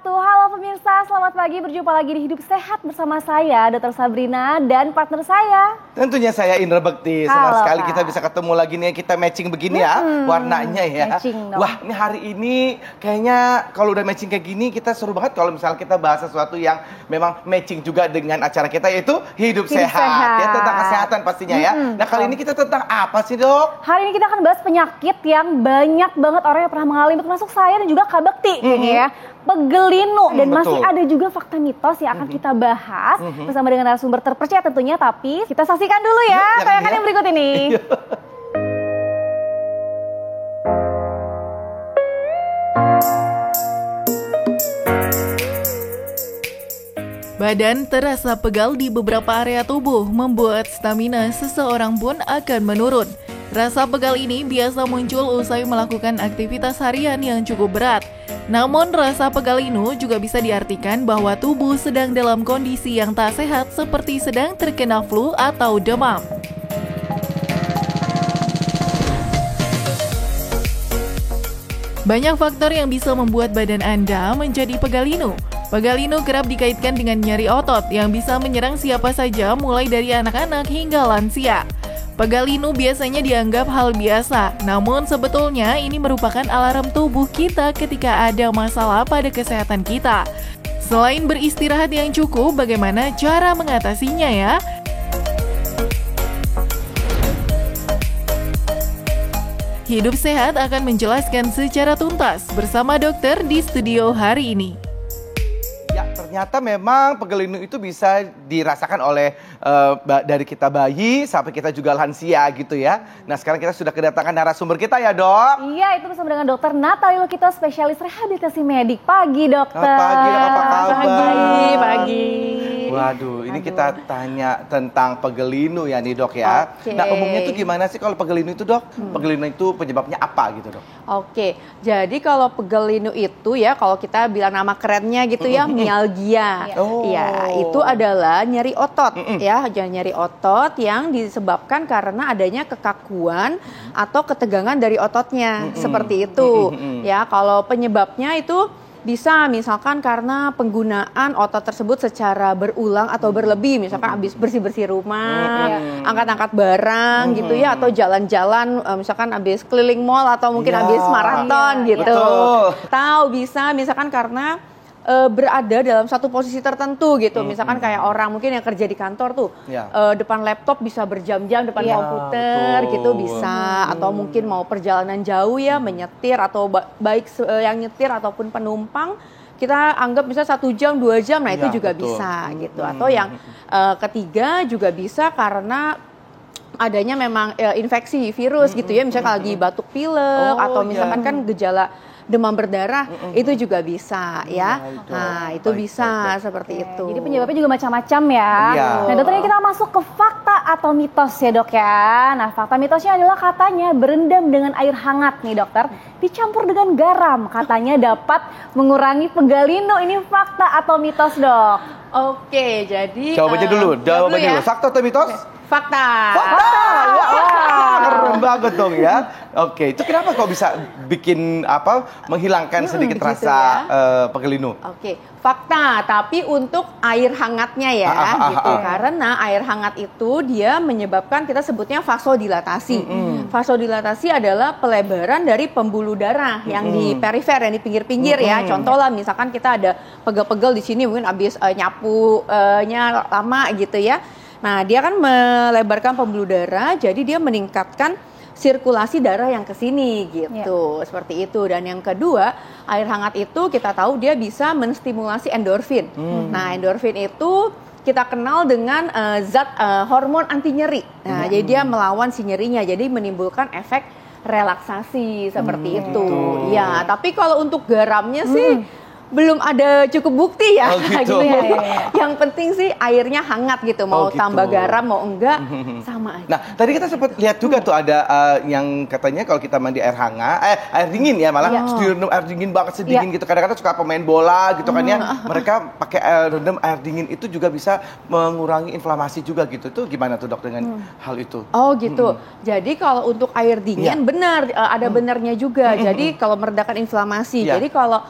wabarakatuh. Halo pemirsa, selamat pagi. Berjumpa lagi di Hidup Sehat bersama saya, Dr. Sabrina, dan partner saya. Tentunya saya Indra Bekti. Senang sekali kita bisa ketemu lagi nih, kita matching begini ya, warnanya ya. Wah, ini hari ini kayaknya kalau udah matching kayak gini, kita seru banget kalau misalnya kita bahas sesuatu yang memang matching juga dengan acara kita, yaitu Hidup Sehat. Ya, tentang kesehatan pastinya ya. Nah, kali ini kita tentang apa sih, Dok? Hari ini kita akan bahas penyakit yang banyak banget orang yang pernah mengalami, termasuk saya dan juga Kak Bekti ya. Pegelinu, dan masih ada juga fakta mitos yang akan kita bahas bersama dengan narasumber terpercaya tentunya, tapi kita saksikan dulu ya tayangan yang berikut ini. Badan terasa pegal di beberapa area tubuh, membuat stamina seseorang pun akan menurun. Rasa pegal ini biasa muncul usai melakukan aktivitas harian yang cukup berat. Namun rasa pegal ini juga bisa diartikan bahwa tubuh sedang dalam kondisi yang tak sehat seperti sedang terkena flu atau demam. Banyak faktor yang bisa membuat badan Anda menjadi pegalinu. Pegalinu kerap dikaitkan dengan nyeri otot yang bisa menyerang siapa saja mulai dari anak-anak hingga lansia. Pegalinu biasanya dianggap hal biasa, namun sebetulnya ini merupakan alarm tubuh kita ketika ada masalah pada kesehatan kita. Selain beristirahat yang cukup, bagaimana cara mengatasinya ya? Hidup Sehat akan menjelaskan secara tuntas bersama dokter di studio hari ini. Ya, ternyata memang pegelinu itu bisa dirasakan oleh dari kita bayi sampai kita juga lansia gitu ya. Nah, sekarang kita sudah kedatangan narasumber kita ya, Dok. Iya, itu bersama dengan Dokter Natali Lukito, spesialis rehabilitasi medik. Pagi, Dokter. Pagi, apa kabar? Pagi. Waduh, ini kita tanya tentang pegelinu ya nih, Dok ya. Nah, umumnya itu gimana sih kalau pegelinu itu, Dok? Pegelinu itu penyebabnya apa gitu, Dok? Oke, jadi kalau pegelinu itu ya, kalau kita bilang nama kerennya gitu ya, mialgia. Ya, itu adalah nyeri otot ya, nyeri otot yang disebabkan karena adanya kekakuan atau ketegangan dari ototnya, seperti itu. Ya, kalau penyebabnya itu bisa misalkan karena penggunaan otot tersebut secara berulang atau berlebih, misalkan habis bersih-bersih rumah, angkat-angkat barang gitu ya, atau jalan-jalan misalkan habis keliling mall atau mungkin habis maraton gitu. Atau bisa misalkan karena berada dalam satu posisi tertentu gitu, misalkan kayak orang mungkin yang kerja di kantor tuh depan laptop bisa berjam-jam depan komputer gitu bisa, atau mungkin mau perjalanan jauh ya menyetir, atau baik yang nyetir ataupun penumpang kita anggap bisa 1 jam 2 jam, nah itu juga bisa gitu. Atau yang ketiga juga bisa karena adanya memang infeksi virus gitu ya, misalkan lagi batuk pilek atau misalkan kan gejala demam berdarah itu juga bisa ya. Nah, itu bisa seperti itu. Jadi penyebabnya juga macam-macam ya. Nah, dokter, ini kita masuk ke fakta atau mitos ya, Dok ya. Nah, fakta mitosnya adalah katanya berendam dengan air hangat nih, dokter, dicampur dengan garam, katanya dapat mengurangi pegalinu. Ini fakta atau mitos, Dok? Oke, jadi jawabannya dulu. Fakta atau mitos? Fakta. Keren banget dong ya. Oke, itu kenapa kok bisa bikin menghilangkan sedikit rasa pegelinu? Oke, fakta, tapi untuk air hangatnya ya gitu. Karena air hangat itu dia menyebabkan, kita sebutnya vasodilatasi. Vasodilatasi adalah pelebaran dari pembuluh darah yang di perifer, yang di pinggir-pinggir ya. Contoh lah, misalkan kita ada pegel-pegel di sini, mungkin habis nyapunya lama gitu ya. Nah, dia kan melebarkan pembuluh darah, jadi dia meningkatkan sirkulasi darah yang ke sini gitu. Seperti itu. Dan yang kedua, air hangat itu kita tahu dia bisa menstimulasi endorfin. Nah, endorfin itu kita kenal dengan zat hormon anti nyeri. Nah, jadi dia melawan si nyerinya, jadi menimbulkan efek relaksasi seperti itu. Ya, tapi kalau untuk garamnya sih belum ada cukup bukti ya, gitu ya. Yang penting sih airnya hangat gitu, mau tambah garam mau enggak sama aja. Nah, tadi kita sempat lihat juga tuh ada yang katanya kalau kita mandi air hangat, air dingin ya, malah direndam air dingin banget, sedingin gitu. Kadang-kadang suka pemain bola gitu kan ya, mereka pakai rendam air dingin itu juga bisa mengurangi inflamasi juga gitu. Itu gimana tuh, Dok, dengan hal itu? Oh gitu. Jadi kalau untuk air dingin benar, ada benarnya juga. Jadi kalau meredakan inflamasi. Jadi kalau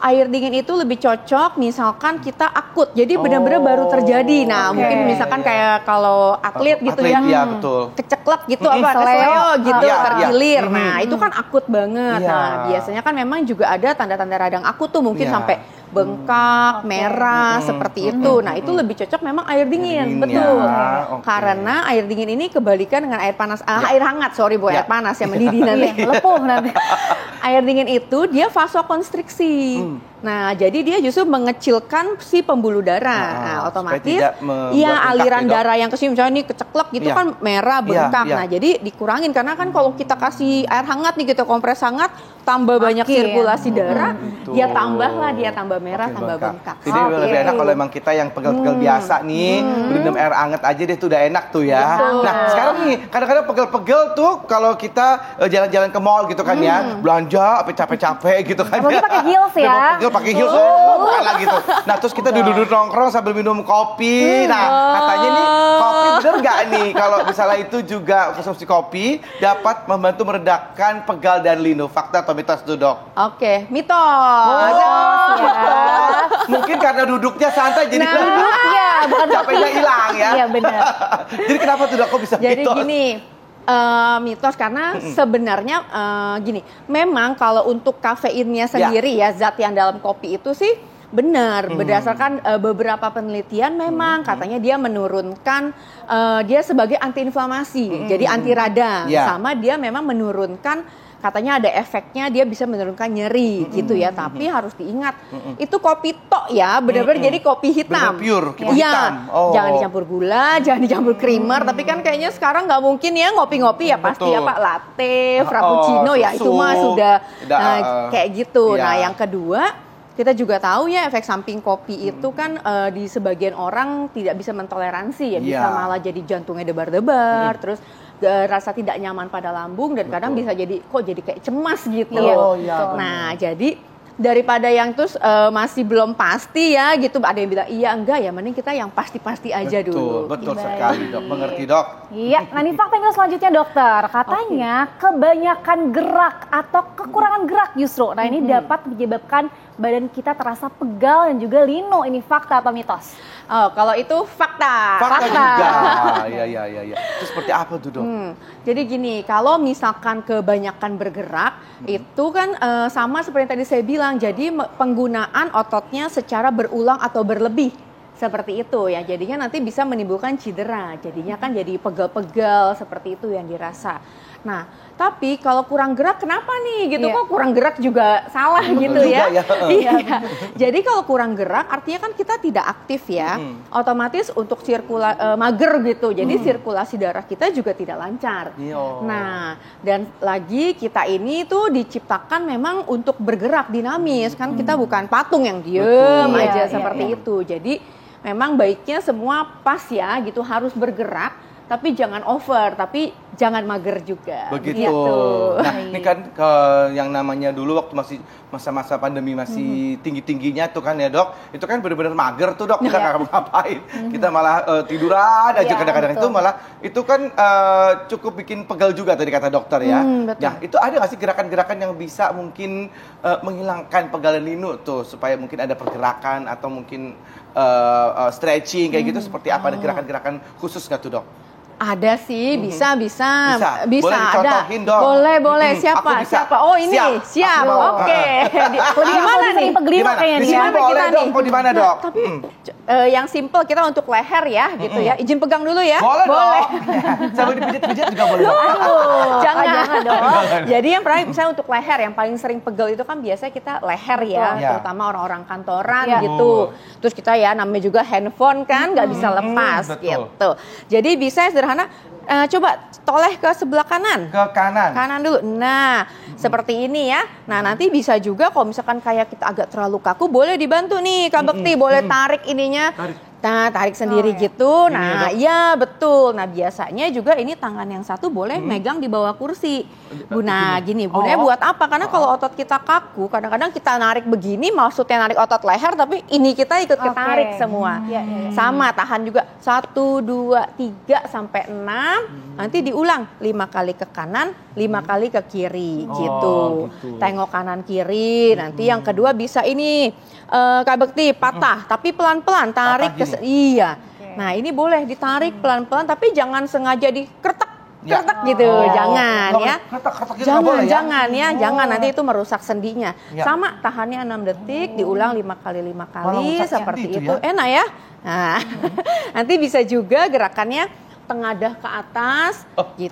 air dingin itu lebih cocok misalkan kita akut. Jadi benar-benar baru terjadi. Nah, mungkin misalkan kayak kalau atlet gitu ya, betul. Keceklek gitu seleo gitu terkilir. Nah, itu kan akut banget. Nah, biasanya kan memang juga ada tanda-tanda radang akut tuh mungkin sampai bengkak, merah, seperti itu. Nah, itu lebih cocok memang air dingin, betul. Karena air dingin ini kebalikan dengan air panas, air hangat, bukan air panas yang mendidih nanti, lepuh nanti. Air dingin itu dia vasokonstriksi. Nah, jadi dia justru mengecilkan si pembuluh darah. Nah, otomatis aliran darah yang ke sini misalnya nih keceklek gitu kan merah, bengkak. Nah, jadi dikurangin karena kan kalau kita kasih air hangat nih gitu, kompres hangat, tambah banyak sirkulasi darah, dia tambah merah, tambah bengkak. Jadi lebih enak kalau emang kita yang pegel-pegel biasa nih, berendam air hangat aja deh tuh udah enak tuh ya. Nah, sekarang nih kadang-kadang pegel-pegel tuh kalau kita jalan-jalan ke mall gitu kan ya, belanja capek-capek gitu kan. Apalagi pakai heels ya. Pakai heels lah gitu. Nah, terus kita duduk-duduk nongkrong sambil minum kopi. Nah, katanya nih kopi bener nggak nih kalau misalnya itu juga konsumsi kopi dapat membantu meredakan pegal dan linu. Fakta atau mitos tuh, Dok? Oke, mitos. Mungkin karena duduknya santai jadi duduknya bukan capeknya hilang ya. Iya benar. Jadi kenapa tuh, Dok, kok bisa jadi mitos? Gini, mitos karena sebenarnya gini, memang kalau untuk kafeinnya sendiri ya zat yang dalam kopi itu sih benar berdasarkan beberapa penelitian memang katanya dia menurunkan dia sebagai antiinflamasi, jadi anti radang, sama dia memang menurunkan katanya ada efeknya dia bisa menurunkan nyeri gitu ya, tapi harus diingat itu kopi tok ya, benar-benar jadi kopi hitam. Pure, hitam. Jangan dicampur gula, jangan dicampur creamer, tapi kan kayaknya sekarang nggak mungkin ya ngopi-ngopi ya pasti ya Pak latte, frappuccino ya itu mah sudah kayak gitu. Nah, yang kedua kita juga tahu ya efek samping kopi itu kan di sebagian orang tidak bisa mentoleransi ya, bisa malah jadi jantungnya debar-debar, terus rasa tidak nyaman pada lambung dan kadang bisa jadi kayak cemas gitu. Nah, jadi daripada yang terus masih belum pasti ya gitu, ada yang bilang iya enggak ya, mending kita yang pasti-pasti aja dulu. Betul sekali, Dok. Mengerti, Dok? Iya. Nah, ini fakta yang selanjutnya, Dokter. Katanya kebanyakan gerak atau kekurangan gerak justru. Nah, ini dapat menyebabkan badan kita terasa pegal dan juga linu. Ini fakta atau mitos? Oh, kalau itu fakta. Fakta juga. Iya. Itu seperti apa tuh, Dok? Jadi gini, kalau misalkan kebanyakan bergerak, itu kan sama seperti yang tadi saya bilang. Jadi penggunaan ototnya secara berulang atau berlebih. Seperti itu ya, jadinya nanti bisa menimbulkan cedera. Jadinya kan jadi pegel-pegel seperti itu yang dirasa. Nah, tapi kalau kurang gerak kenapa nih gitu, kok kurang gerak juga salah gitu ya. Iya. Jadi kalau kurang gerak artinya kan kita tidak aktif ya. Otomatis untuk mager gitu. Jadi sirkulasi darah kita juga tidak lancar. Nah, dan lagi kita ini tuh diciptakan memang untuk bergerak dinamis. Kan kita bukan patung yang diem aja seperti itu. Jadi memang baiknya semua pas ya gitu, harus bergerak. Tapi jangan over, tapi jangan mager juga. Begitu. Gitu. Nah, ini kan yang namanya dulu waktu masih masa-masa pandemi masih tinggi-tingginya tuh kan ya, Dok. Itu kan benar-benar mager tuh, Dok. Kita nggak ngapain. Kita malah tiduran aja kadang-kadang. Itu malah itu kan cukup bikin pegal juga tadi kata dokter ya. Nah, itu ada nggak sih gerakan-gerakan yang bisa mungkin menghilangkan pegal dan linu tuh, supaya mungkin ada pergerakan atau mungkin stretching kayak gitu, seperti apa? Ada gerakan-gerakan khusus nggak tuh, Dok? Ada sih, bisa boleh dicontohin ada. Dong. Boleh. Siapa? Oh, ini siap. Oke. Gimana nih? Pegelima kayaknya nih. Gimana kita nih? Di mana, Dok? Tapi yang simple kita untuk leher ya, gitu ya. Izin pegang dulu ya. Boleh. Sambil dipijit-pijit juga boleh. Jangan dong. Jadi yang misalnya untuk leher yang paling sering pegel itu kan biasanya kita leher ya, terutama orang-orang kantoran gitu. Terus kita ya namanya juga handphone kan nggak bisa lepas gitu. Jadi bisa sederhana, coba toleh ke sebelah kanan. Ke kanan. Kanan dulu. Nah, seperti ini ya. Nah, nanti bisa juga kalau misalkan kayak kita agak terlalu kaku, boleh dibantu nih Kak Bekti, boleh tarik ininya. kita tarik sendiri gitu. Nah, iya betul. Nah, biasanya juga ini tangan yang satu boleh megang di bawah kursi. Nah, gini, Bunda buat apa? Karena kalau otot kita kaku, kadang-kadang kita narik begini, maksudnya narik otot leher, tapi ini kita ikut ketarik semua. Sama, tahan juga 1, 2, 3 sampai 6. Nanti diulang 5 kali ke kanan, 5 kali ke kiri gitu. Tengok kanan kiri. Nanti yang kedua bisa ini Kak Bekti patah, tapi pelan-pelan tarik ke iya. Nah, ini boleh ditarik pelan-pelan, tapi jangan sengaja dikretek gitu, jangan ya. Jangan nanti itu merusak sendinya. Sama, tahannya 6 detik, diulang 5 kali seperti itu. Enak ya. Nah, nanti bisa juga gerakannya tengadah ke atas gitu.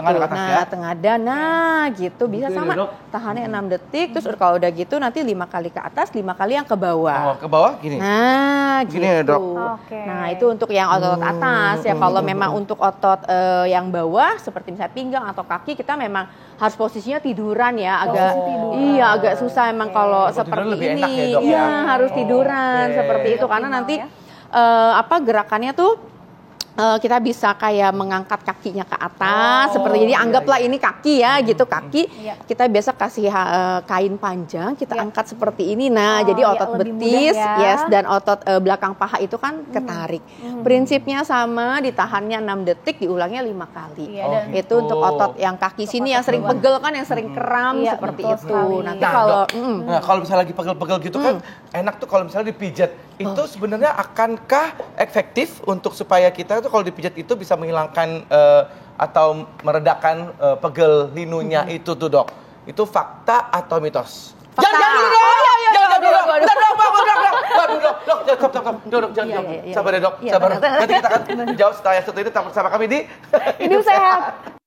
Tengadah gitu bisa sama. Tahannya 6 detik, terus kalau udah gitu nanti 5 kali ke atas, 5 kali yang ke bawah. Ke bawah gini. Nah, gini gitu. ya, Dok. Nah, itu untuk yang otot atas ya. Kalau memang untuk otot yang bawah seperti misalnya pinggang atau kaki, kita memang harus posisinya tiduran ya, agak susah emang kalau seperti ini. Iya, harus tiduran seperti itu karena nanti gerakannya tuh kita bisa kayak mengangkat kakinya ke atas seperti jadi anggaplah ini kaki ya gitu, kaki kita biasa kasih kain panjang kita angkat seperti ini. Nah, jadi otot betis dan otot belakang paha itu kan ketarik. Prinsipnya sama, ditahannya 6 detik, diulangnya 5 kali. Itu untuk otot yang kaki sini yang sering pegel kan, yang sering kram seperti itu. Nanti kalau misalnya lagi pegel-pegel gitu kan enak tuh kalau misalnya dipijat. Itu sebenarnya akankah efektif untuk supaya kita tuh kalau dipijat itu bisa menghilangkan atau meredakan pegel linunya itu tuh, Dok? Itu fakta atau mitos? Fakta. Jangan. Sabar ya, Dok. Sabar. Nanti kita akan jawab setelah yang satu ini. Tetap bersama kami di Hidup Sehat.